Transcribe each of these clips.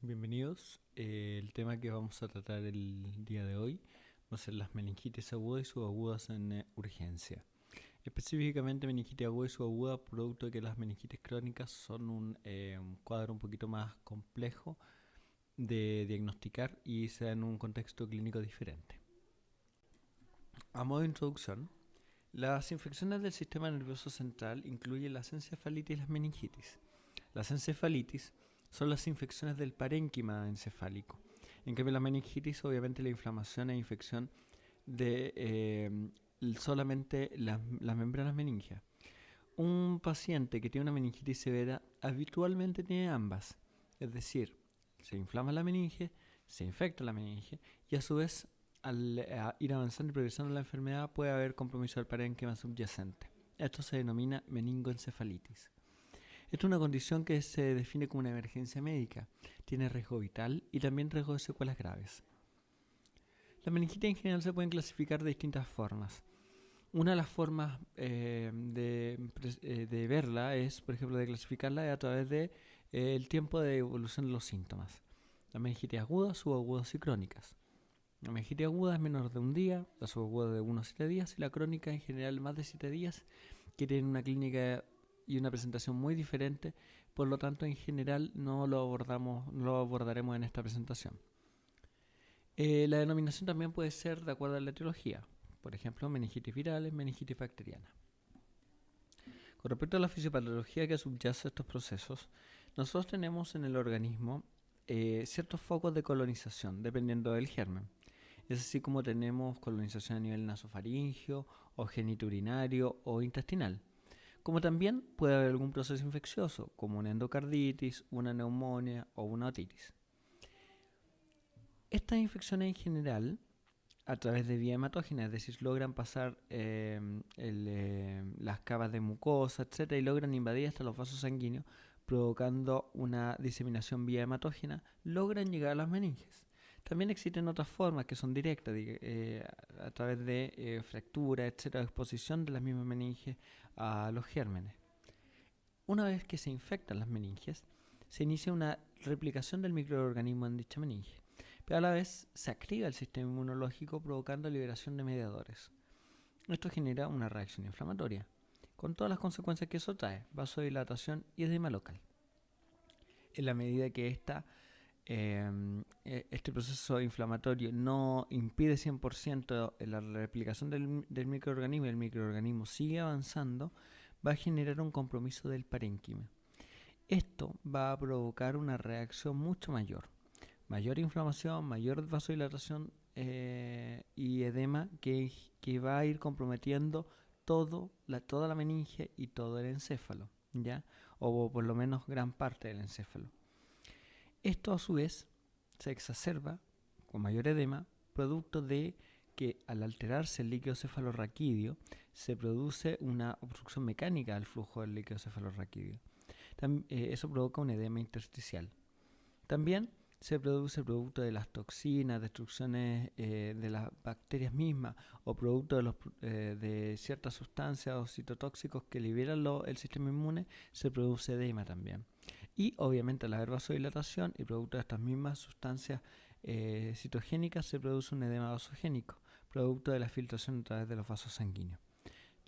Bienvenidos. El tema que vamos a tratar el día de hoy va a ser las meningitis agudas y subagudas en urgencia. Específicamente meningitis aguda y subaguda, producto de que las meningitis crónicas son un cuadro un poquito más complejo de diagnosticar y se da en un contexto clínico diferente. A modo de introducción, las infecciones del sistema nervioso central incluyen las encefalitis y las meningitis. Las encefalitis son las infecciones del parénquima encefálico. En cambio, la meningitis, obviamente, la inflamación e infección de solamente las membranas meningias. Un paciente que tiene una meningitis severa habitualmente tiene ambas. Es decir, se inflama la meninge, se infecta la meninge y a su vez al ir avanzando y progresando la enfermedad puede haber compromiso del parénquima subyacente. Esto se denomina meningoencefalitis. Esta es una condición que se define como una emergencia médica. Tiene riesgo vital y también riesgo de secuelas graves. Las meningitis en general se pueden clasificar de distintas formas. Una de las formas de verla es, por ejemplo, de clasificarla a través de el tiempo de evolución de los síntomas. Las meningitis agudas, subagudas y crónicas. La meningitis aguda es menor de un día, la subaguda de 1 a 7 días y la crónica en general más de 7 días, que tiene una clínica y una presentación muy diferente, por lo tanto en general no lo abordaremos en esta presentación. La denominación también puede ser de acuerdo a la etiología, por ejemplo meningitis virales, meningitis bacteriana. Con respecto a la fisiopatología que subyace a estos procesos, nosotros tenemos en el organismo ciertos focos de colonización dependiendo del germen. Es así como tenemos colonización a nivel nasofaringeo o genitourinario o intestinal. Como también puede haber algún proceso infeccioso, como una endocarditis, una neumonía o una otitis. Estas infecciones en general, a través de vía hematógena, es decir, logran pasar las capas de mucosa, etc., y logran invadir hasta los vasos sanguíneos, provocando una diseminación vía hematógena, logran llegar a las meninges. También existen otras formas que son directas, a través de fractura, etc., exposición de las mismas meninges a los gérmenes. Una vez que se infectan las meninges, se inicia una replicación del microorganismo en dicha meninge, pero a la vez se activa el sistema inmunológico provocando liberación de mediadores. Esto genera una reacción inflamatoria, con todas las consecuencias que eso trae: vasodilatación y edema local. En la medida que este proceso inflamatorio no impide 100% la replicación del microorganismo y el microorganismo sigue avanzando, va a generar un compromiso del parénquima. Esto va a provocar una reacción mucho mayor. Mayor inflamación, mayor vasodilatación y edema que va a ir comprometiendo toda la meninge y todo el encéfalo, ¿ya? O por lo menos gran parte del encéfalo. Esto a su vez se exacerba con mayor edema, producto de que al alterarse el líquido cefalorraquídeo se produce una obstrucción mecánica del flujo del líquido cefalorraquídeo. Eso provoca un edema intersticial. También se produce producto de las toxinas, destrucciones de las bacterias mismas o producto de ciertas sustancias o citotóxicos que liberan el sistema inmune, se produce edema también. Y obviamente al haber vasodilatación y producto de estas mismas sustancias citogénicas se produce un edema vasogénico, producto de la filtración a través de los vasos sanguíneos.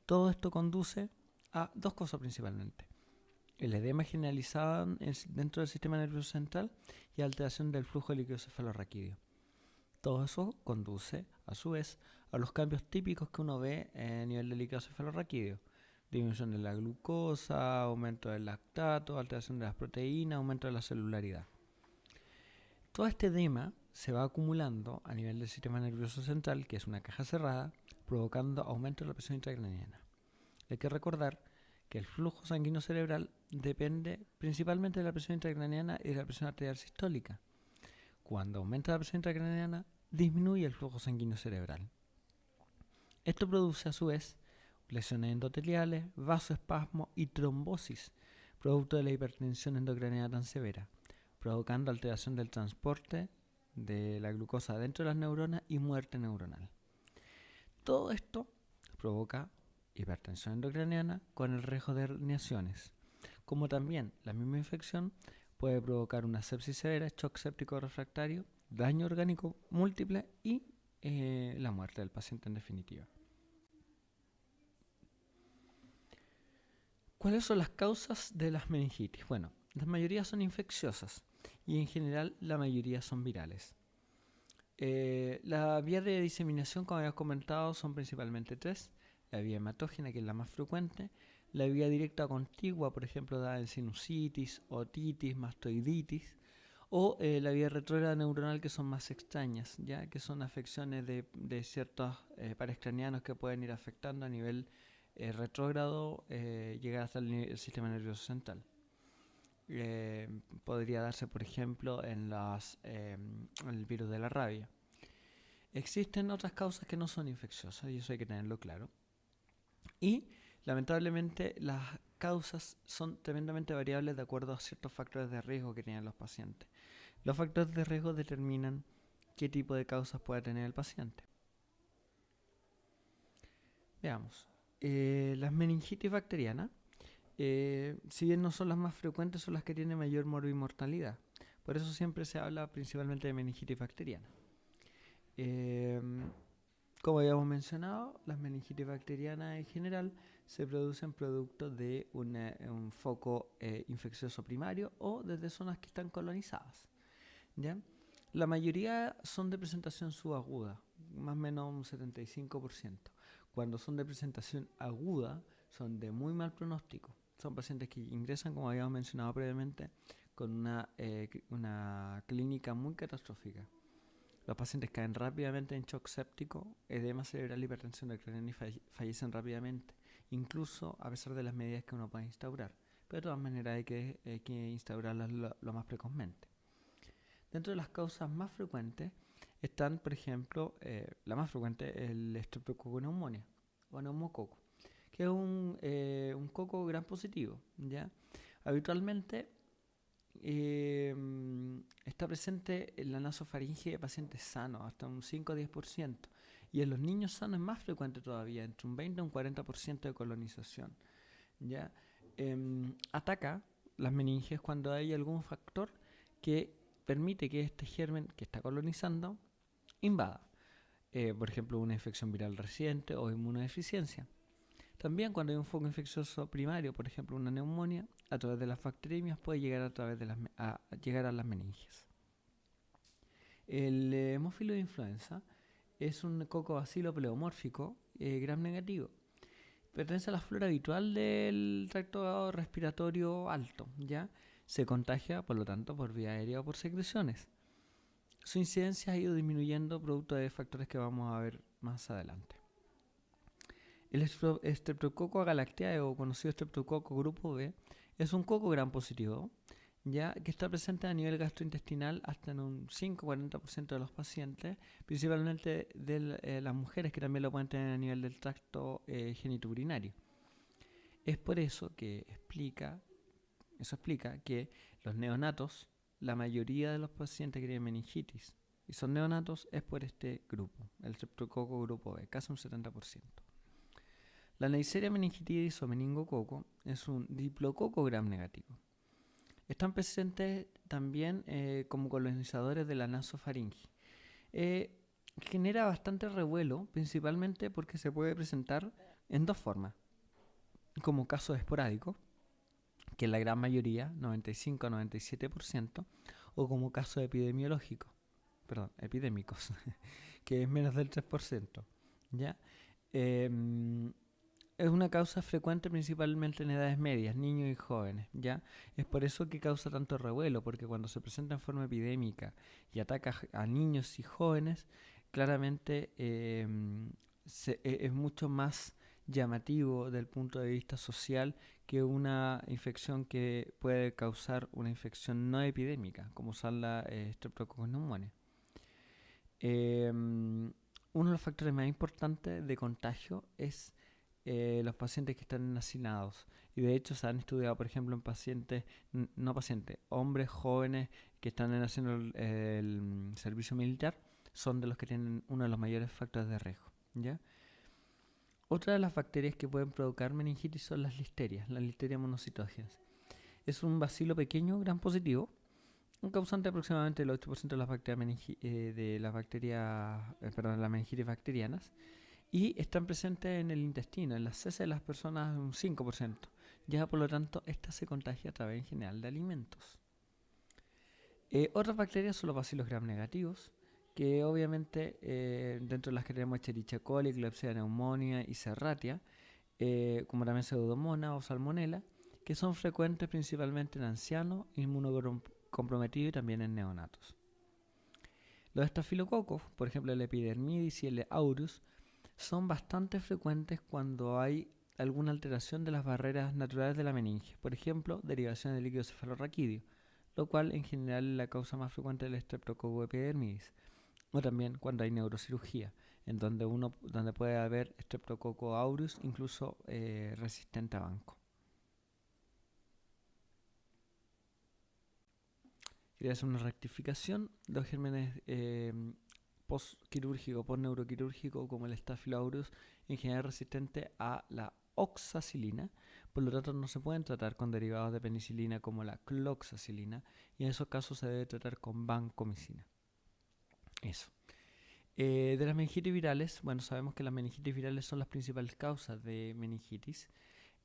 Todo esto conduce a dos cosas principalmente: el edema generalizado dentro del sistema nervioso central y alteración del flujo de líquido cefalorraquídeo. Todo eso conduce, a su vez, a los cambios típicos que uno ve a nivel de líquido cefalorraquídeo: disminución de la glucosa, aumento del lactato, alteración de las proteínas, aumento de la celularidad. Todo este edema se va acumulando a nivel del sistema nervioso central, que es una caja cerrada, provocando aumento de la presión intracraniana. Hay que recordar que el flujo sanguíneo cerebral depende principalmente de la presión intracraniana y de la presión arterial sistólica. Cuando aumenta la presión intracraniana, disminuye el flujo sanguíneo cerebral. Esto produce a su vez lesiones endoteliales, vasoespasmo y trombosis, producto de la hipertensión endocraniana tan severa, provocando alteración del transporte de la glucosa dentro de las neuronas y muerte neuronal. Todo esto provoca hipertensión endocraniana con el riesgo de herniaciones, como también la misma infección Puede provocar una sepsis severa, shock séptico refractario, daño orgánico múltiple y la muerte del paciente en definitiva. ¿Cuáles son las causas de las meningitis? Bueno, la mayoría son infecciosas y en general la mayoría son virales. Las vías de diseminación, como habíamos comentado, son principalmente tres. La vía hematógena, que es la más frecuente. La vía directa contigua, por ejemplo, dada en sinusitis, otitis, mastoiditis. O la vía retrógrada neuronal, que son más extrañas, ya que son afecciones de ciertos pares craneanos que pueden ir afectando a nivel retrógrado, llegar hasta el sistema nervioso central. Podría darse, por ejemplo, en el virus de la rabia. Existen otras causas que no son infecciosas y eso hay que tenerlo claro. Y lamentablemente las causas son tremendamente variables de acuerdo a ciertos factores de riesgo que tienen los pacientes. Los factores de riesgo determinan qué tipo de causas puede tener el paciente. Veamos. Las meningitis bacterianas, si bien no son las más frecuentes, son las que tienen mayor morbimortalidad. Por eso siempre se habla principalmente de meningitis bacteriana. Como habíamos mencionado, las meningitis bacterianas en general se producen producto de un foco infeccioso primario o desde zonas que están colonizadas, ¿ya? La mayoría son de presentación subaguda, más o menos un 75%. Cuando son de presentación aguda, son de muy mal pronóstico. Son pacientes que ingresan, como habíamos mencionado previamente, con una clínica muy catastrófica. Los pacientes caen rápidamente en shock séptico, edema cerebral, hipertensión del cráneo y fallecen rápidamente, incluso a pesar de las medidas que uno puede instaurar. Pero de todas maneras hay que instaurarlas lo más precozmente. Dentro de las causas más frecuentes están, por ejemplo, la más frecuente, el Streptococcus pneumoniae o neumococo, que es un coco gram positivo, ¿ya? Habitualmente está presente en la nasofaringe de pacientes sanos, hasta un 5 a 10%, y en los niños sanos es más frecuente todavía, entre un 20 a un 40% de colonización, ¿ya? Ataca las meninges cuando hay algún factor que permite que este germen que está colonizando invada, por ejemplo, una infección viral reciente o inmunodeficiencia. También cuando hay un foco infeccioso primario, por ejemplo una neumonía, a través de las bacteriemias puede llegar llegar a las meninges. El hemófilo de influenza es un coco bacilo pleomórfico gram negativo. Pertenece a la flora habitual del tracto respiratorio alto, ¿ya? Se contagia, por lo tanto, por vía aérea o por secreciones. Su incidencia ha ido disminuyendo producto de factores que vamos a ver más adelante. El Streptococcus agalactiae, o conocido Streptococcus grupo B, es un coco gram positivo, ya que está presente a nivel gastrointestinal hasta en un 5-40% de los pacientes, principalmente de las mujeres, que también lo pueden tener a nivel del tracto genitourinario. Es por eso que explica que los neonatos, la mayoría de los pacientes que tienen meningitis y son neonatos, es por este grupo, el Streptococcus grupo B, casi un 70%. La Neisseria meningitidis o meningococo es un diplococo gram negativo. Están presentes también como colonizadores de la nasofaringe. Genera bastante revuelo, principalmente porque se puede presentar en dos formas. Como casos esporádicos, que es la gran mayoría, 95-97%, o como casos epidemiológicos, epidémicos, que es menos del 3%. ¿Ya? Es una causa frecuente principalmente en edades medias, niños y jóvenes, ¿ya? Es por eso que causa tanto revuelo, porque cuando se presenta en forma epidémica y ataca a niños y jóvenes, claramente es mucho más llamativo desde el punto de vista social que una infección que puede causar una infección no epidémica, como son la Streptococcus pneumoniae. Uno de los factores más importantes de contagio es los pacientes que están hacinados, y de hecho se han estudiado, por ejemplo, en hombres jóvenes que están haciendo el servicio militar, son de los que tienen uno de los mayores factores de riesgo, ¿ya? Otra de las bacterias que pueden provocar meningitis son las listerias monocytogenes. es un bacilo pequeño gram positivo, un causante aproximadamente del 8% de las las meningitis bacterianas, y están presentes en el intestino, en las heces de las personas un 5%. Ya por lo tanto, esta se contagia a través en general de alimentos. Otras bacterias son los bacilos gram negativos, que obviamente dentro de las que tenemos Escherichia coli, Klebsiella pneumoniae y Serratia, como también Pseudomonas o Salmonella, que son frecuentes principalmente en ancianos, inmunocomprometidos y también en neonatos. Los estafilococos, por ejemplo el Epidermidis y el Aureus, son bastante frecuentes cuando hay alguna alteración de las barreras naturales de la meninge, por ejemplo, derivación del líquido cefalorraquídeo, lo cual en general es la causa más frecuente del Streptococcus epidermidis, o también cuando hay neurocirugía, en donde puede haber Streptococcus aureus, incluso resistente a banco. Quería hacer una rectificación. Los gérmenes post-quirúrgico, post-neuroquirúrgico, como el Staphylococcus aureus, en general resistente a la oxacilina, por lo tanto no se pueden tratar con derivados de penicilina como la cloxacilina, y en esos casos se debe tratar con vancomicina. Eso. De las meningitis virales, bueno, sabemos que las meningitis virales son las principales causas de meningitis,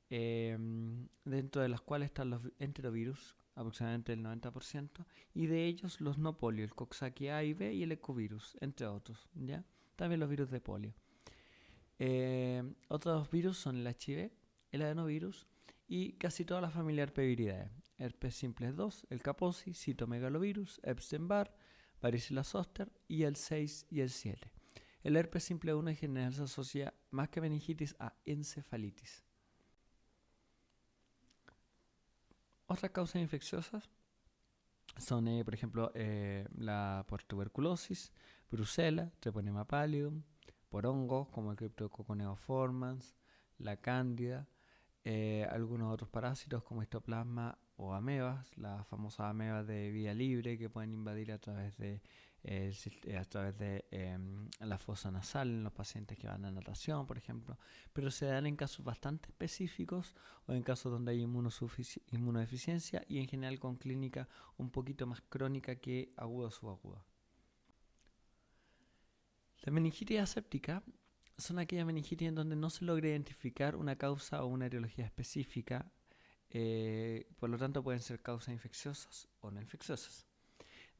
dentro de las cuales están los enterovirus, aproximadamente el 90%, y de ellos los no polio, el Coxsackie A y B y el ecovirus, entre otros, ¿ya? También los virus de polio. Otros virus son el HIV, el adenovirus y casi toda la familia Herpesviridae, herpes simplex 2, el Kaposi, citomegalovirus, Epstein-Barr, varicela zoster y el 6 y el 7. El herpes simple 1 en general se asocia más que meningitis a encefalitis. Otras causas infecciosas son, por ejemplo, por tuberculosis, brucela, treponema pallidum, por hongos como el Cryptococcus neoformans, la cándida, algunos otros parásitos como histoplasma o amebas, las famosas amebas de vía libre que pueden invadir a través de la fosa nasal en los pacientes que van a natación, por ejemplo, pero se dan en casos bastante específicos o en casos donde hay inmunodeficiencia y en general con clínica un poquito más crónica que aguda o subaguda. La meningitis aséptica son aquellas meningitis en donde no se logra identificar una causa o una etiología específica, por lo tanto pueden ser causas infecciosas o no infecciosas.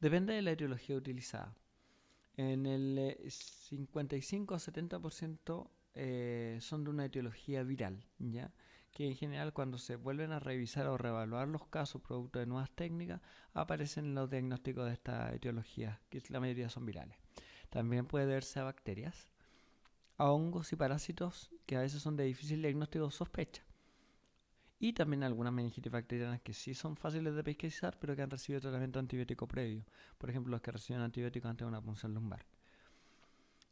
Depende de la etiología utilizada. En el 55 a 70% son de una etiología viral, ¿ya? Que en general cuando se vuelven a revisar o reevaluar los casos producto de nuevas técnicas, aparecen los diagnósticos de esta etiología, que la mayoría son virales. También puede deberse a bacterias, a hongos y parásitos que a veces son de difícil diagnóstico o sospecha. Y también algunas meningitis bacterianas que sí son fáciles de pesquisar, pero que han recibido tratamiento antibiótico previo. Por ejemplo, los que reciben antibióticos antes de una punción lumbar.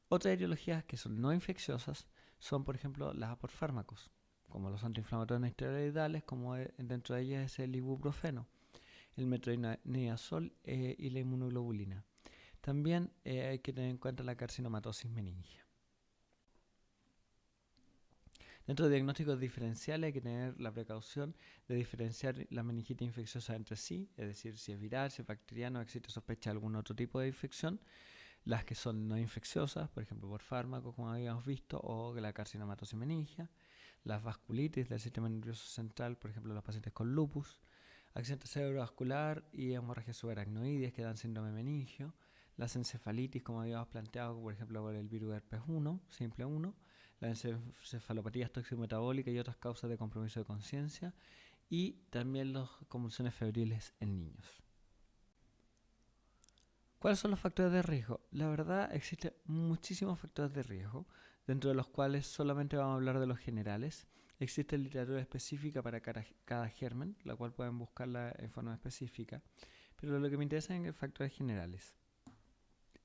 Otras etiologías que son no infecciosas son, por ejemplo, las por fármacos, como los antiinflamatorios no esteroidales, como dentro de ellas es el ibuprofeno, el metronidazol y la inmunoglobulina. También hay que tener en cuenta la carcinomatosis meningea. Dentro de diagnósticos diferenciales hay que tener la precaución de diferenciar la meningitis infecciosa entre sí, es decir, si es viral, si es bacteriano, existe sospecha de algún otro tipo de infección. Las que son no infecciosas, por ejemplo por fármacos, como habíamos visto, o la carcinomatosis meningea. Las vasculitis del sistema nervioso central, por ejemplo los pacientes con lupus. Accidente cerebrovascular y hemorragias subaracnoides que dan síndrome meningio. Las encefalitis, como habíamos planteado, por ejemplo por el virus herpes 1, simple 1. Las encefalopatías toxicometabólicas y otras causas de compromiso de conciencia. Y también las convulsiones febriles en niños. ¿Cuáles son los factores de riesgo? La verdad, existen muchísimos factores de riesgo, dentro de los cuales solamente vamos a hablar de los generales. Existe literatura específica para cada germen, la cual pueden buscarla en forma específica, pero lo que me interesa son factores generales.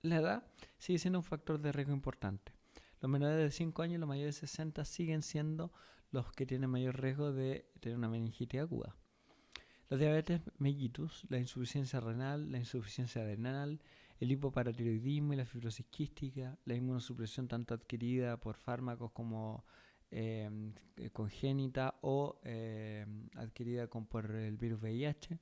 La edad sigue siendo un factor de riesgo importante. Los menores de 5 años y los mayores de 60 siguen siendo los que tienen mayor riesgo de tener una meningitis aguda. La diabetes mellitus, la insuficiencia renal, la insuficiencia adrenal, el hipoparatiroidismo y la fibrosis quística, la inmunosupresión tanto adquirida por fármacos como congénita o adquirida por el virus VIH,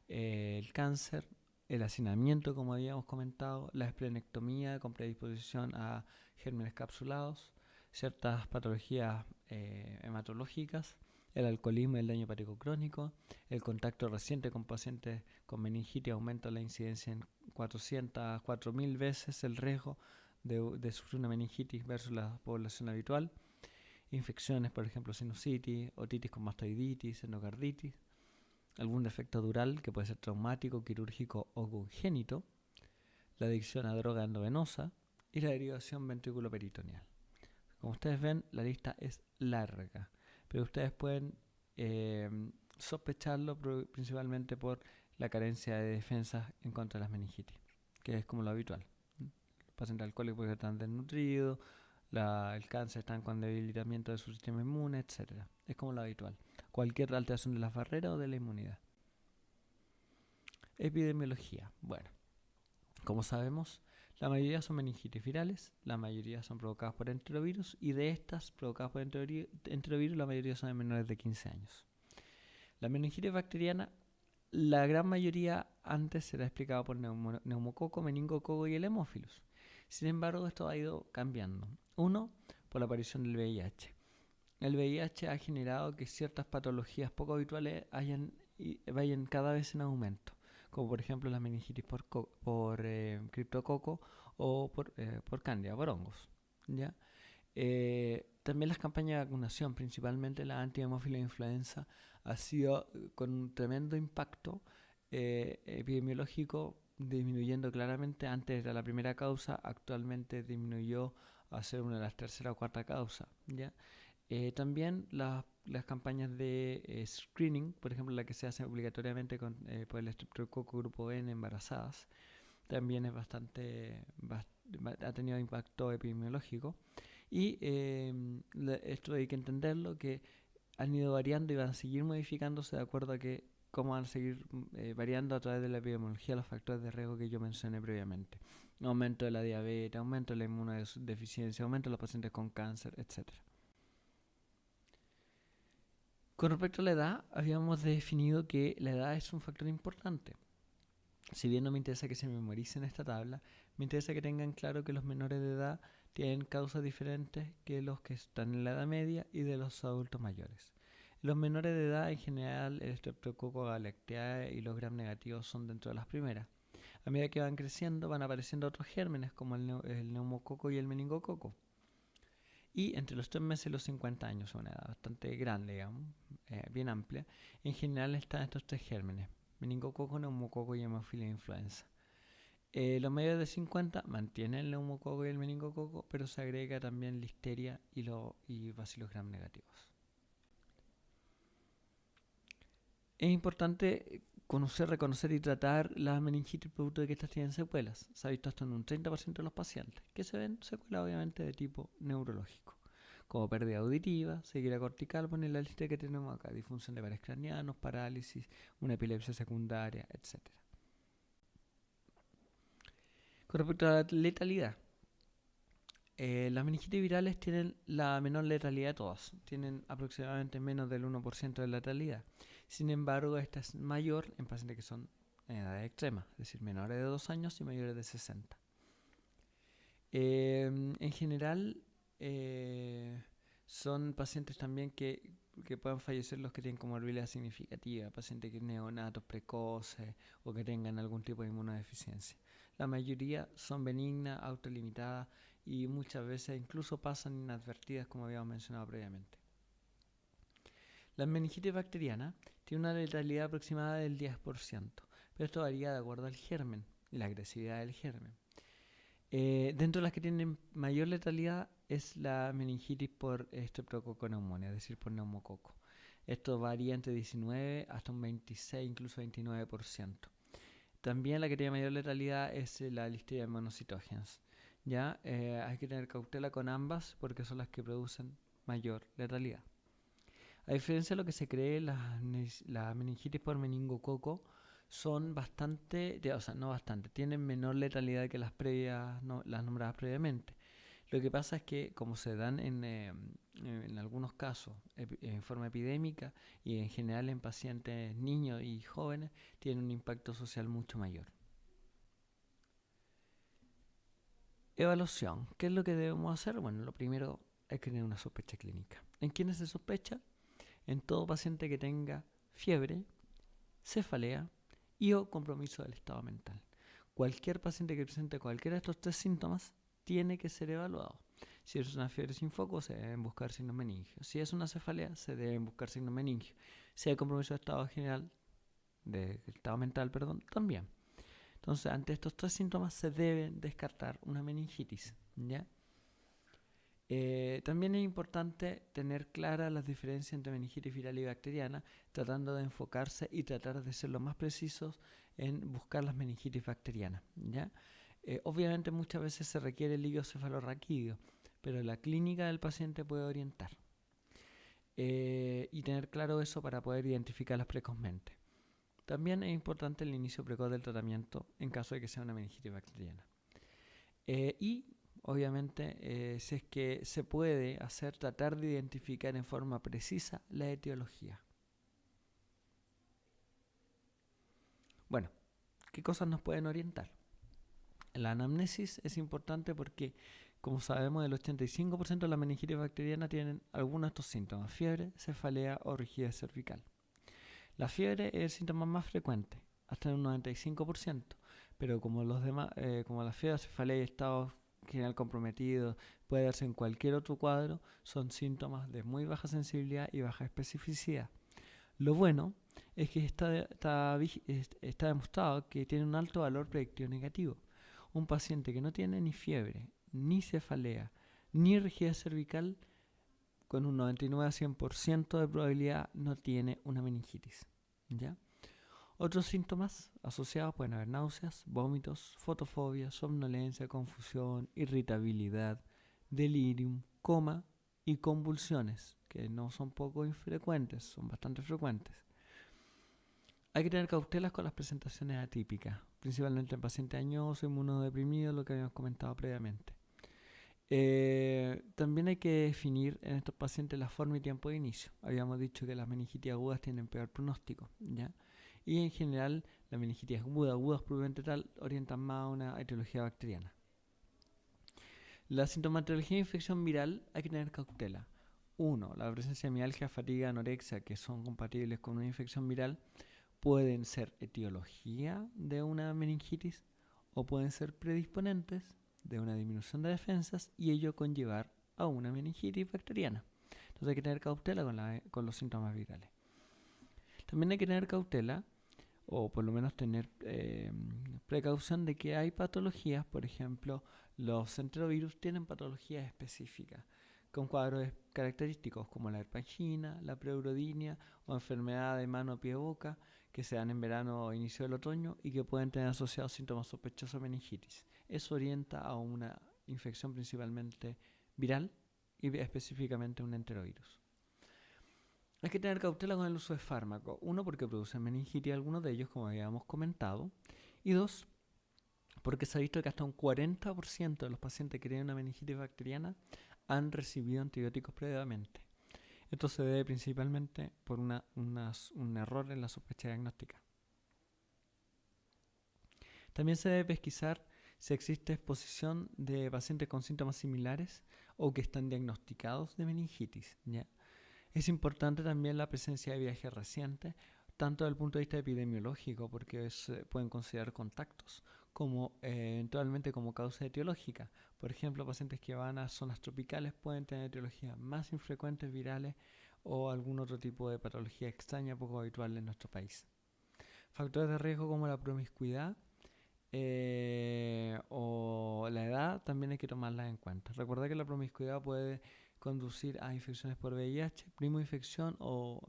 el cáncer, el hacinamiento, como habíamos comentado, la esplenectomía con predisposición a gérmenes capsulados, ciertas patologías hematológicas, el alcoholismo y el daño hepático crónico, el contacto reciente con pacientes con meningitis aumenta la incidencia en 400 a 4000 veces el riesgo de sufrir una meningitis versus la población habitual. Infecciones, por ejemplo, sinusitis, otitis con mastoiditis, endocarditis, algún defecto dural que puede ser traumático, quirúrgico o congénito, la adicción a droga endovenosa y la derivación ventriculoperitoneal. Como ustedes ven, la lista es larga, pero ustedes pueden sospecharlo principalmente por la carencia de defensas en contra de las meningitis, que es como lo habitual. Los pacientes alcohólicos porque están desnutridos, el cáncer están con debilitamiento de su sistema inmune, etc. Es como lo habitual. Cualquier alteración de las barreras o de la inmunidad. Epidemiología. Bueno, como sabemos, la mayoría son meningitis virales, la mayoría son provocadas por enterovirus y de estas provocadas por enterovirus la mayoría son de menores de 15 años. La meningitis bacteriana, la gran mayoría antes era explicada por neumococo, meningococo y el hemófilus. Sin embargo, esto ha ido cambiando. Uno, por la aparición del VIH. El VIH ha generado que ciertas patologías poco habituales vayan cada vez en aumento, como por ejemplo la meningitis por criptococo o por cándida, por hongos, ¿ya? También las campañas de vacunación, principalmente la antihemófila influenza, ha sido con un tremendo impacto epidemiológico, disminuyendo claramente. Antes era la primera causa, actualmente disminuyó a ser una de las tercera o cuarta causas, ¿ya? También las campañas de screening, por ejemplo la que se hace obligatoriamente por el estreptococo grupo N en embarazadas, también es ha tenido impacto epidemiológico. Y esto hay que entenderlo, que han ido variando y van a seguir modificándose de acuerdo a cómo van a seguir variando a través de la epidemiología los factores de riesgo que yo mencioné previamente. Aumento de la diabetes, aumento de la inmunodeficiencia, aumento de los pacientes con cáncer, etc. Con respecto a la edad, habíamos definido que la edad es un factor importante. Si bien no me interesa que se memoricen esta tabla, me interesa que tengan claro que los menores de edad tienen causas diferentes que los que están en la edad media y de los adultos mayores. Los menores de edad, en general, el Streptococcus galactiae y los gram negativos son dentro de las primeras. A medida que van creciendo, van apareciendo otros gérmenes como el neumococo y el meningococo. Y entre los 3 meses y los 50 años, una edad bastante grande, digamos, bien amplia, en general están estos 3 gérmenes: meningococo, neumococo y hemófila influenza. Los mayores de 50 mantienen el neumococo y el meningococo, pero se agrega también listeria y bacilos gram negativos. Es importante conocer, reconocer y tratar la meningitis producto de que estas tienen secuelas. Se ha visto hasta en un 30% de los pacientes, que se ven secuelas obviamente de tipo neurológico, como pérdida auditiva, ceguera cortical, poner la lista que tenemos acá: disfunción de pares craneanos, parálisis, una epilepsia secundaria, etc. Con respecto a la letalidad, las meningitis virales tienen la menor letalidad de todas, tienen aproximadamente menos del 1% de letalidad. Sin embargo, esta es mayor en pacientes que son en edad extrema, es decir, menores de 2 años y mayores de 60. En general, son pacientes también que puedan fallecer los que tienen comorbilidad significativa, pacientes que neonatos precoces o que tengan algún tipo de inmunodeficiencia. La mayoría son benignas, autolimitadas y muchas veces incluso pasan inadvertidas, como habíamos mencionado previamente. La meningitis bacteriana tiene una letalidad aproximada del 10%, pero esto varía de acuerdo al germen y la agresividad del germen. Dentro de las que tienen mayor letalidad es la meningitis por Streptococcus pneumoniae, es decir, por neumococo. Esto varía entre 19 hasta un 26, incluso 29%. También la que tiene mayor letalidad es la Listeria monocytogenes. ¿Ya? Hay que tener cautela con ambas porque son las que producen mayor letalidad. A diferencia de lo que se cree, la meningitis por meningococo son tienen menor letalidad que las nombradas previamente. Lo que pasa es que como se dan en algunos casos en forma epidémica y en general en pacientes niños y jóvenes, tiene un impacto social mucho mayor. Evaluación. ¿Qué es lo que debemos hacer? Bueno, lo primero es tener una sospecha clínica. ¿En quiénes se sospecha? En todo paciente que tenga fiebre, cefalea y o compromiso del estado mental. Cualquier paciente que presente cualquiera de estos tres síntomas tiene que ser evaluado. Si es una fiebre sin foco, se deben buscar signos meningios. Si es una cefalea, se deben buscar signos meningios. Si hay compromiso de estado general, de estado mental, perdón, también. Entonces, ante estos tres síntomas se deben descartar una meningitis, ¿ya? También es importante tener claras las diferencias entre meningitis viral y bacteriana, tratando de enfocarse y tratar de ser lo más precisos en buscar las meningitis bacterianas, ¿ya? Obviamente muchas veces se requiere el líquido cefalorraquídeo, pero la clínica del paciente puede orientar. Y tener claro eso para poder identificarlas precozmente. También es importante el inicio precoz del tratamiento en caso de que sea una meningitis bacteriana. Y obviamente, si es que se puede hacer, tratar de identificar en forma precisa la etiología. Bueno, ¿qué cosas nos pueden orientar? La anamnesis es importante porque, como sabemos, el 85% de la meningitis bacteriana tienen algunos de estos síntomas: fiebre, cefalea o rigidez cervical. La fiebre es el síntoma más frecuente, hasta un 95%, pero como los demás, como la fiebre, cefalea y estado general comprometido puede darse en cualquier otro cuadro, son síntomas de muy baja sensibilidad y baja especificidad. Lo bueno es que está demostrado que tiene un alto valor predictivo negativo. Un paciente que no tiene ni fiebre, ni cefalea, ni rigidez cervical, con un 99 a 100% de probabilidad no tiene una meningitis, ¿ya? Otros síntomas asociados pueden haber náuseas, vómitos, fotofobia, somnolencia, confusión, irritabilidad, delirium, coma y convulsiones, que no son poco infrecuentes, son bastante frecuentes. Hay que tener cautelas con las presentaciones atípicas, principalmente en pacientes añosos, inmunodeprimidos, lo que habíamos comentado previamente. También hay que definir en estos pacientes la forma y tiempo de inicio. Habíamos dicho que las meningitis agudas tienen peor pronóstico, ¿ya? Y en general, la meningitis agudas propiamente tal, orientan más a una etiología bacteriana. La sintomatología de infección viral hay que tener cautela. 1. La presencia de mialgia, fatiga, anorexia, que son compatibles con una infección viral, pueden ser etiología de una meningitis o pueden ser predisponentes de una disminución de defensas y ello conllevar a una meningitis bacteriana. Entonces hay que tener cautela con los síntomas virales. También hay que tener cautela, o por lo menos tener precaución de que hay patologías. Por ejemplo, los enterovirus tienen patologías específicas con cuadros característicos como la herpangina, la preurodinia o enfermedad de mano, pie, boca, que se dan en verano o inicio del otoño y que pueden tener asociados síntomas sospechosos de meningitis. Eso orienta a una infección principalmente viral y específicamente un enterovirus. Hay que tener cautela con el uso de fármacos. 1, porque producen meningitis algunos de ellos, como habíamos comentado. Y 2, porque se ha visto que hasta un 40% de los pacientes que tienen una meningitis bacteriana han recibido antibióticos previamente. Esto se debe principalmente por un error en la sospecha diagnóstica. También se debe pesquisar si existe exposición de pacientes con síntomas similares o que están diagnosticados de meningitis, ¿ya? Es importante también la presencia de viajes recientes, tanto desde el punto de vista epidemiológico, porque pueden considerar contactos, como eventualmente como causa etiológica. Por ejemplo, pacientes que van a zonas tropicales pueden tener etiologías más infrecuentes virales o algún otro tipo de patología extraña poco habitual en nuestro país. Factores de riesgo como la promiscuidad o la edad también hay que tomarlas en cuenta. Recuerda que la promiscuidad puede conducir a infecciones por VIH, primoinfección o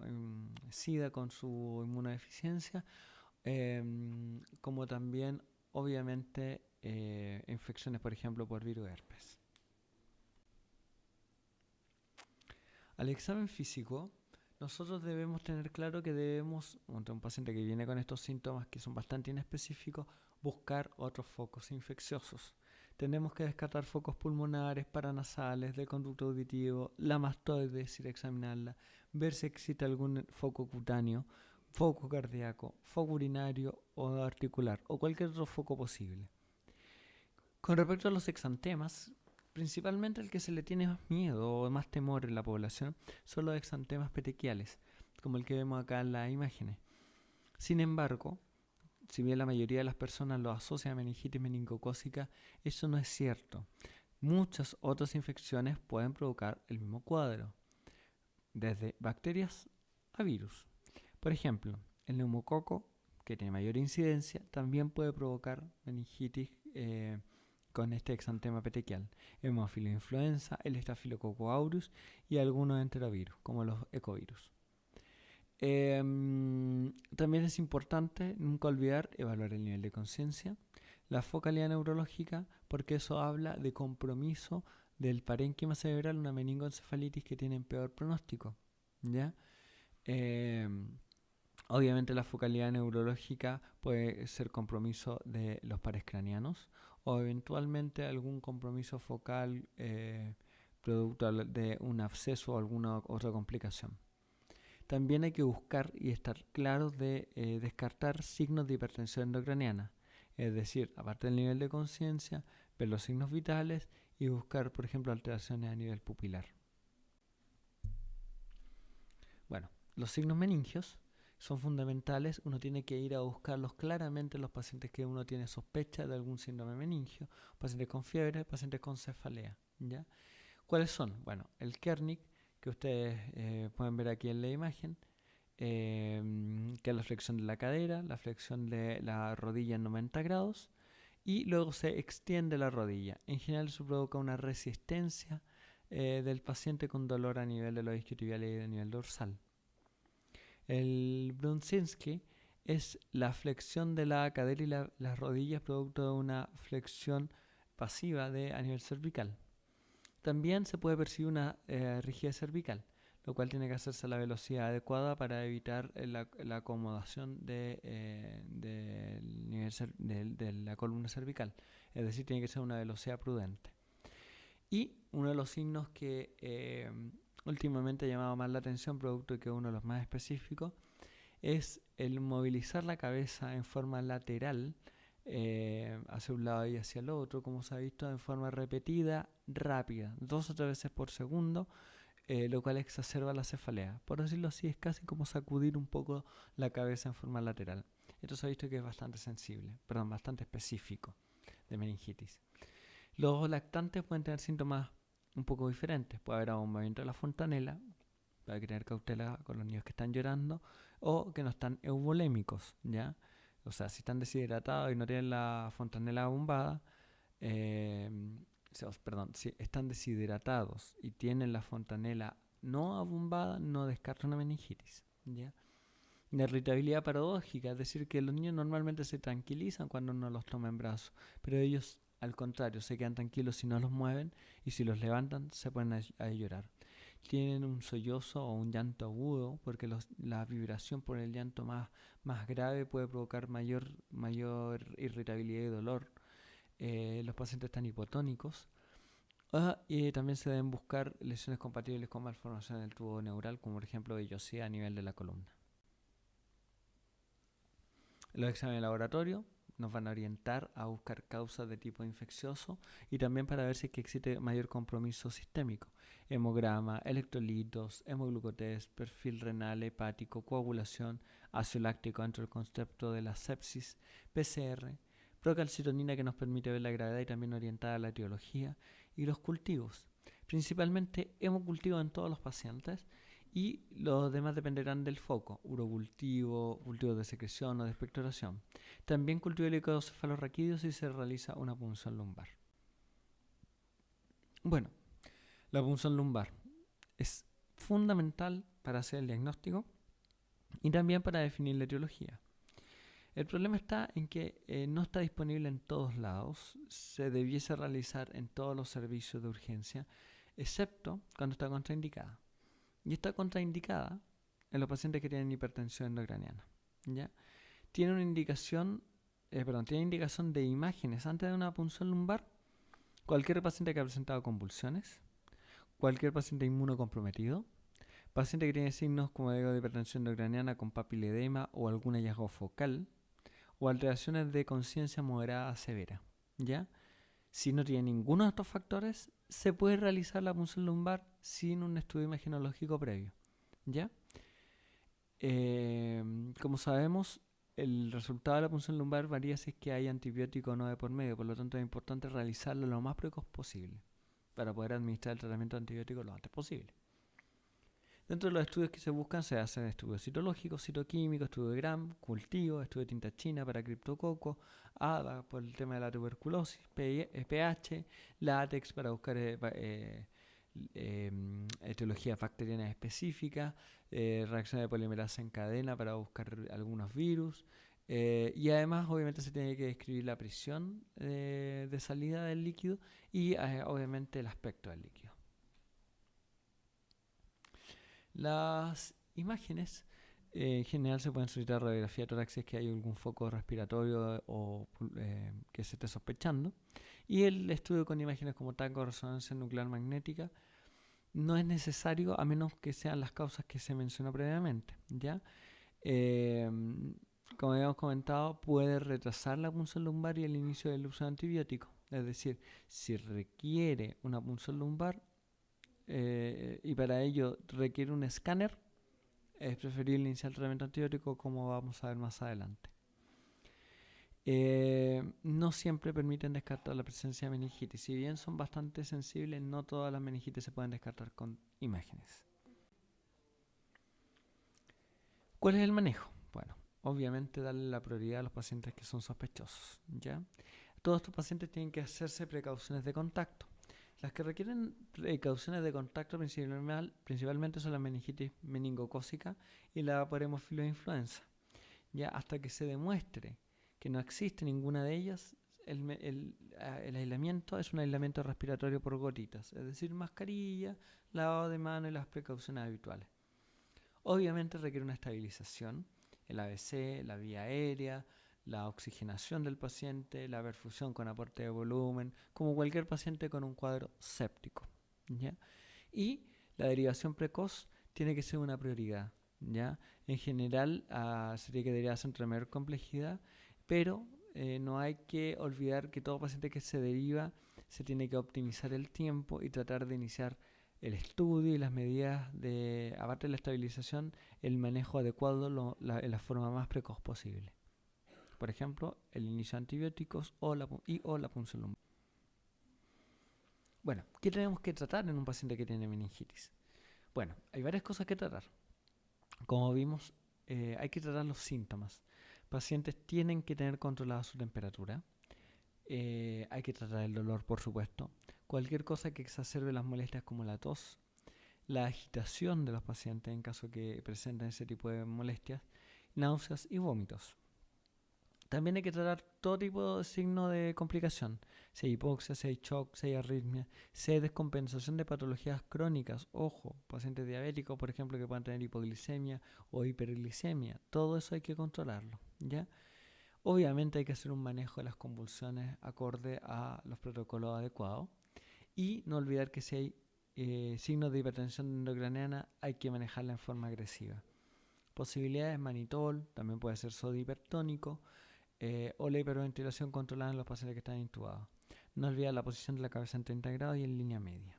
SIDA con su inmunodeficiencia, como también obviamente infecciones, por ejemplo, por virus de herpes. Al examen físico, nosotros debemos tener claro que debemos, ante un paciente que viene con estos síntomas que son bastante inespecíficos, buscar otros focos infecciosos. Tenemos que descartar focos pulmonares, paranasales, del conducto auditivo, la mastoides, ir a examinarla, ver si existe algún foco cutáneo, foco cardíaco, foco urinario o articular o cualquier otro foco posible. Con respecto a los exantemas, principalmente el que se le tiene más miedo o más temor en la población son los exantemas petequiales, como el que vemos acá en las imágenes. Sin embargo, si bien la mayoría de las personas lo asocia a meningitis meningocócica, eso no es cierto. Muchas otras infecciones pueden provocar el mismo cuadro, desde bacterias a virus. Por ejemplo, el neumococo, que tiene mayor incidencia, también puede provocar meningitis con este exantema petequial. Hemófilo influenza, el estafilococo aureus y algunos enterovirus, como los ecovirus. También es importante nunca olvidar evaluar el nivel de conciencia, la focalidad neurológica, porque eso habla de compromiso del parénquima cerebral, una meningoencefalitis que tiene peor pronóstico, ¿ya? Obviamente la focalidad neurológica puede ser compromiso de los pares craneanos o eventualmente algún compromiso focal producto de un absceso o alguna otra complicación. También hay que buscar y estar claros de descartar signos de hipertensión endocraniana, es decir, aparte del nivel de conciencia, ver los signos vitales y buscar, por ejemplo, alteraciones a nivel pupilar. Bueno, los signos meningios son fundamentales, uno tiene que ir a buscarlos claramente en los pacientes que uno tiene sospecha de algún síndrome meningio, pacientes con fiebre, pacientes con cefalea, ¿ya? ¿Cuáles son? Bueno, el Kernick, que ustedes pueden ver aquí en la imagen, que es la flexión de la cadera, la flexión de la rodilla en 90 grados, y luego se extiende la rodilla. En general eso provoca una resistencia del paciente con dolor a nivel de los isquiotibiales y a nivel dorsal. El Brudzinski es la flexión de la cadera y las rodillas producto de una flexión pasiva a nivel cervical. También se puede percibir una rigidez cervical, lo cual tiene que hacerse a la velocidad adecuada para evitar la acomodación de la columna cervical. Es decir, tiene que ser una velocidad prudente. Y uno de los signos que últimamente ha llamado más la atención, producto de que es uno de los más específicos, es el movilizar la cabeza en forma lateral hacia un lado y hacia el otro, como se ha visto, en forma repetida, rápida, 2 o 3 veces por segundo, lo cual exacerba la cefalea. Por decirlo así, es casi como sacudir un poco la cabeza en forma lateral. Esto se ha visto que es bastante bastante específico de meningitis. Los lactantes pueden tener síntomas un poco diferentes. Puede haber un movimiento de la fontanela, hay que tener cautela con los niños que están llorando o que no están euvolémicos, ¿ya? O sea, si están deshidratados y no tienen la fontanela abombada, si están deshidratados y tienen la fontanela no abombada, no descartan una meningitis, ¿ya? La irritabilidad paradójica, es decir, que los niños normalmente se tranquilizan cuando uno los toma en brazos, pero ellos, al contrario, se quedan tranquilos si no los mueven y si los levantan se ponen a llorar. Tienen un sollozo o un llanto agudo, porque la vibración por el llanto más grave puede provocar mayor irritabilidad y dolor. Los pacientes están hipotónicos. Y también se deben buscar lesiones compatibles con malformación del tubo neural, como por ejemplo vellosidad a nivel de la columna. Los exámenes de laboratorio nos van a orientar a buscar causas de tipo infeccioso y también para ver si es que existe mayor compromiso sistémico. Hemograma, electrolitos, hemoglucotest, perfil renal, hepático, coagulación, ácido láctico dentro del concepto de la sepsis, PCR, procalcitonina que nos permite ver la gravedad y también orientar a la etiología, y los cultivos. Principalmente hemocultivos en todos los pacientes y los demás dependerán del foco, urocultivo, cultivo de secreción o de expectoración. También cultivo de leucocefalorraquídeos si se realiza una punción lumbar. Bueno, la punción lumbar es fundamental para hacer el diagnóstico y también para definir la etiología. El problema está en que no está disponible en todos lados, se debiese realizar en todos los servicios de urgencia, excepto cuando está contraindicada. Y está contraindicada en los pacientes que tienen hipertensión endocraniana, ¿ya? Tiene indicación de imágenes antes de una punción lumbar cualquier paciente que ha presentado convulsiones, cualquier paciente inmunocomprometido, paciente que tiene signos como digo, de hipertensión intracraniana con papiledema o algún hallazgo focal, o alteraciones de conciencia moderada a severa, ¿ya? Si no tiene ninguno de estos factores, se puede realizar la punción lumbar sin un estudio imagenológico previo, ¿ya? Como sabemos, el resultado de la punción lumbar varía si es que hay antibiótico o no de por medio, por lo tanto es importante realizarlo lo más precoz posible para poder administrar el tratamiento antibiótico lo antes posible. Dentro de los estudios que se buscan se hacen estudios citológicos, citoquímicos, estudio de Gram, cultivo, estudio de tinta china para criptococo, ADA por el tema de la tuberculosis, pH, látex para buscar etiologías bacterianas específicas, reacciones de polimerasa en cadena para buscar algunos virus. Y además obviamente se tiene que describir la presión de salida del líquido y obviamente el aspecto del líquido. Las imágenes en general se pueden solicitar radiografía tórax si es que hay algún foco respiratorio o que se esté sospechando. Y el estudio con imágenes como TAC o resonancia nuclear magnética no es necesario a menos que sean las causas que se mencionó previamente, ¿ya? Como habíamos comentado, puede retrasar la punción lumbar y el inicio del uso de antibióticos. Es decir, si requiere una punción lumbar y para ello requiere un escáner, es preferible iniciar el tratamiento antibiótico, como vamos a ver más adelante. No siempre permiten descartar la presencia de meningitis. Si bien son bastante sensibles, no todas las meningitis se pueden descartar con imágenes. ¿Cuál es el manejo? Bueno, obviamente darle la prioridad a los pacientes que son sospechosos, ¿ya? Todos estos pacientes tienen que hacerse precauciones de contacto. Las que requieren precauciones de contacto principalmente son la meningitis meningocócica y la paremófilo influenza. Ya hasta que se demuestre que no existe ninguna de ellas, el aislamiento es un aislamiento respiratorio por gotitas, es decir, mascarilla, lavado de mano y las precauciones habituales. Obviamente requiere una estabilización, el ABC, la vía aérea, la oxigenación del paciente, la perfusión con aporte de volumen, como cualquier paciente con un cuadro séptico, ¿ya? Y la derivación precoz tiene que ser una prioridad, ¿ya? En general se tiene que derivar centro de mayor complejidad, pero no hay que olvidar que todo paciente que se deriva se tiene que optimizar el tiempo y tratar de iniciar el estudio y las medidas de, aparte de la estabilización, el manejo adecuado en la forma más precoz posible. Por ejemplo, el inicio de antibióticos o la punción lumbar. Bueno, ¿qué tenemos que tratar en un paciente que tiene meningitis? Bueno, hay varias cosas que tratar. Como vimos, hay que tratar los síntomas. Pacientes tienen que tener controlada su temperatura. Hay que tratar el dolor, por supuesto. Cualquier cosa que exacerbe las molestias como la tos, la agitación de los pacientes en caso que presenten ese tipo de molestias, náuseas y vómitos. También hay que tratar todo tipo de signo de complicación, si hay hipoxia, si hay shock, si hay arritmia, si hay descompensación de patologías crónicas, ojo, pacientes diabéticos, por ejemplo, que puedan tener hipoglicemia o hiperglicemia, todo eso hay que controlarlo, ¿ya? Obviamente hay que hacer un manejo de las convulsiones acorde a los protocolos adecuados y no olvidar que si hay signos de hipertensión endocraniana hay que manejarla en forma agresiva. Posibilidades: manitol, también puede ser sodio hipertónico, o la hiperventilación controlada en los pacientes que están intubados. No olvidar la posición de la cabeza en 30 grados y en línea media.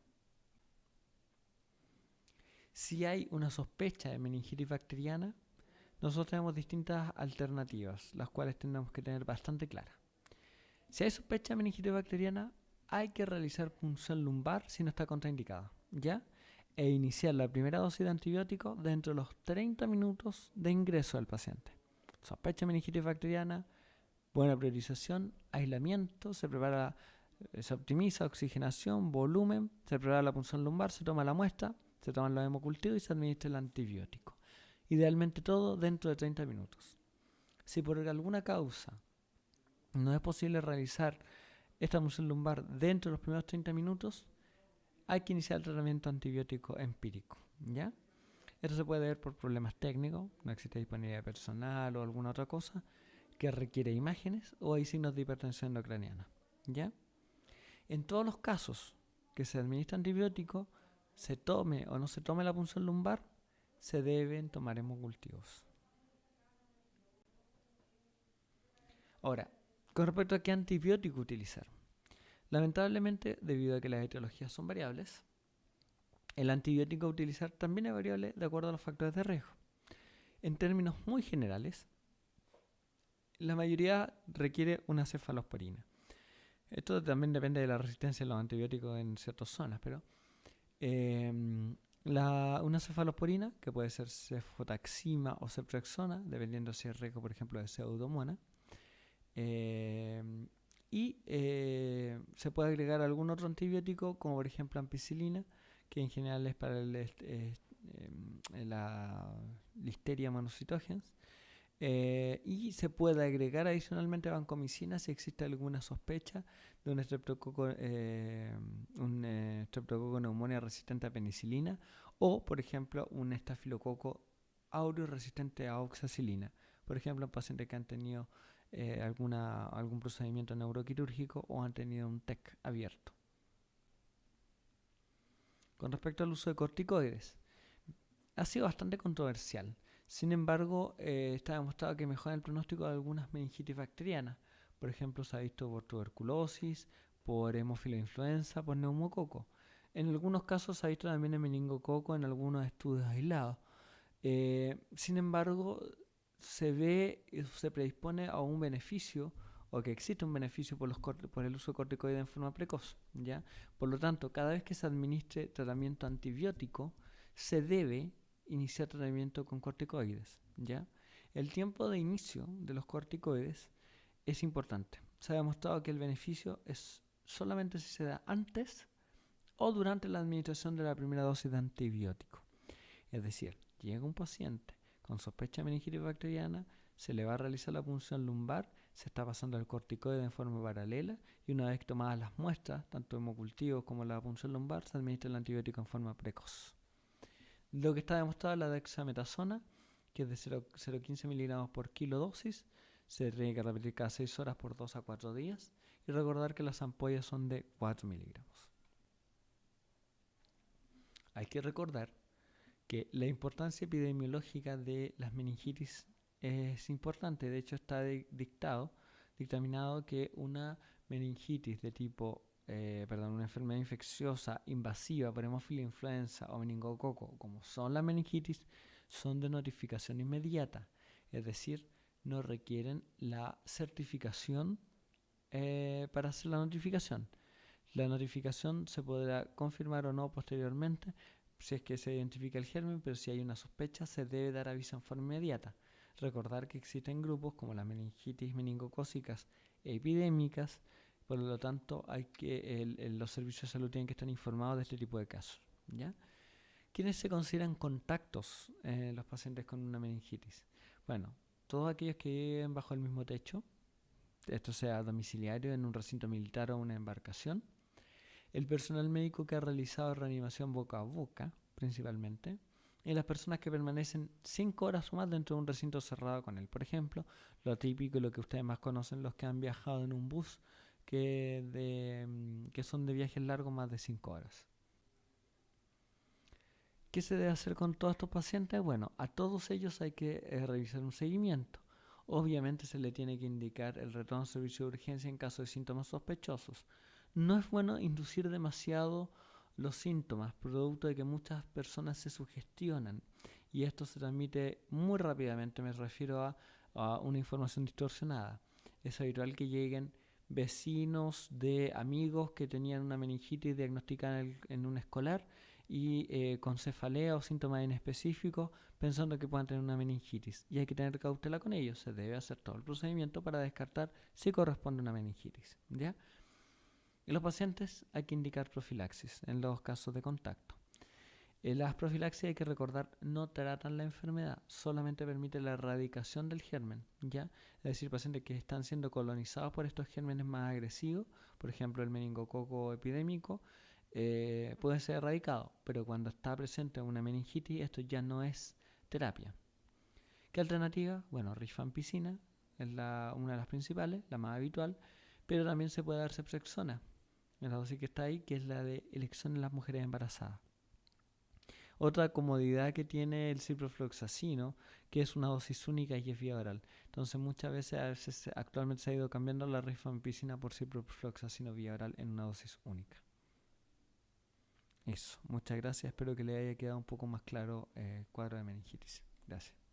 Si hay una sospecha de meningitis bacteriana, nosotros tenemos distintas alternativas, las cuales tenemos que tener bastante claras. Si hay sospecha de meningitis bacteriana, hay que realizar punción lumbar si no está contraindicada, ¿ya? E iniciar la primera dosis de antibiótico dentro de los 30 minutos de ingreso del paciente. Sospecha de meningitis bacteriana, buena priorización, aislamiento, se optimiza oxigenación, volumen, se prepara la punción lumbar, se toma la muestra, se toman los hemocultivos y se administra el antibiótico. Idealmente todo dentro de 30 minutos. Si por alguna causa no es posible realizar esta punción lumbar dentro de los primeros 30 minutos, hay que iniciar el tratamiento antibiótico empírico, ¿ya? Esto se puede ver por problemas técnicos, no existe disponibilidad de personal o alguna otra cosa que requiere imágenes o hay signos de hipertensión endocraniana, ¿ya? En todos los casos que se administra antibiótico, se tome o no se tome la punción lumbar, se deben tomar hemocultivos. Ahora, con respecto a qué antibiótico utilizar. Lamentablemente, debido a que las etiologías son variables, el antibiótico a utilizar también es variable de acuerdo a los factores de riesgo. En términos muy generales, la mayoría requiere una cefalosporina. Esto también depende de la resistencia a los antibióticos en ciertas zonas, pero una cefalosporina, que puede ser cefotaxima o ceftriaxona, dependiendo si es riesgo, por ejemplo, de pseudomonas, y se puede agregar algún otro antibiótico, como por ejemplo ampicilina, que en general es para la Listeria monocytogenes. Y se puede agregar adicionalmente vancomicina si existe alguna sospecha de un estreptococo neumonía resistente a penicilina, o por ejemplo un estafilococo aureus resistente a oxacilina, por ejemplo en pacientes que han tenido algún procedimiento neuroquirúrgico o han tenido un TEC abierto. Con respecto al uso de corticoides, ha sido bastante controversial. Sin embargo, está demostrado que mejora el pronóstico de algunas meningitis bacterianas. Por ejemplo, se ha visto por tuberculosis, por hemofiloinfluenza, por neumococo. En algunos casos se ha visto también en meningococo en algunos estudios aislados. Sin embargo, se predispone a un beneficio, o que existe un beneficio por el uso de corticoides en forma precoz, ¿ya? Por lo tanto, cada vez que se administre tratamiento antibiótico, se debe iniciar tratamiento con corticoides, ¿ya? El tiempo de inicio de los corticoides es importante. Se ha demostrado que el beneficio es solamente si se da antes o durante la administración de la primera dosis de antibiótico. Es decir, llega un paciente con sospecha de meningitis bacteriana, se le va a realizar la punción lumbar, se está pasando el corticoide en forma paralela y una vez tomadas las muestras, tanto hemocultivos como la punción lumbar, se administra el antibiótico en forma precoz. Lo que está demostrado es la dexametasona, que es de 0,15 miligramos por kilo dosis, se tiene que repetir cada 6 horas por 2 a 4 días y recordar que las ampollas son de 4 miligramos. Hay que recordar que la importancia epidemiológica de las meningitis es importante. De hecho, está dictaminado que una meningitis de tipo, una enfermedad infecciosa invasiva por hemófila influenza o meningococo, como son las meningitis, son de notificación inmediata. Es decir, no requieren la certificación para hacer la notificación. La notificación se podrá confirmar o no posteriormente si es que se identifica el germen, pero si hay una sospecha se debe dar aviso en forma inmediata. Recordar que existen grupos como las meningitis meningocócicas epidémicas, por lo tanto los servicios de salud tienen que estar informados de este tipo de casos, ¿ya? ¿Quiénes se consideran contactos los pacientes con una meningitis? Bueno, todos aquellos que viven bajo el mismo techo, esto sea domiciliario en un recinto militar o una embarcación, el personal médico que ha realizado reanimación boca a boca, principalmente, y las personas que permanecen 5 horas o más dentro de un recinto cerrado con él. Por ejemplo, lo típico y lo que ustedes más conocen, los que han viajado en un bus que son de viajes largos más de 5 horas. ¿Qué se debe hacer con todos estos pacientes? Bueno, a todos ellos hay que realizar un seguimiento. Obviamente se le tiene que indicar el retorno al servicio de urgencia en caso de síntomas sospechosos. No es bueno inducir demasiado los síntomas, producto de que muchas personas se sugestionan y esto se transmite muy rápidamente. Me refiero a una información distorsionada. Es habitual que lleguen vecinos de amigos que tenían una meningitis diagnosticada en un escolar y con cefalea o síntomas inespecíficos pensando que puedan tener una meningitis, y hay que tener cautela con ellos. Se debe hacer todo el procedimiento para descartar si corresponde a una meningitis, ¿ya? En los pacientes hay que indicar profilaxis en los casos de contacto. Las profilaxis, hay que recordar, no tratan la enfermedad, solamente permite la erradicación del germen, ¿ya? Es decir, pacientes que están siendo colonizados por estos gérmenes más agresivos, por ejemplo el meningococo epidémico, pueden ser erradicados, pero cuando está presente una meningitis, esto ya no es terapia. ¿Qué alternativa? Bueno, rifampicina es una de las principales, la más habitual, pero también se puede dar ceftriaxona, la dosis que está ahí, que es la de elección en las mujeres embarazadas. Otra comodidad que tiene el ciprofloxacino, que es una dosis única y es vía oral. Entonces muchas veces, actualmente se ha ido cambiando la rifampicina por ciprofloxacino vía oral en una dosis única. Eso, muchas gracias, espero que le haya quedado un poco más claro el cuadro de meningitis. Gracias.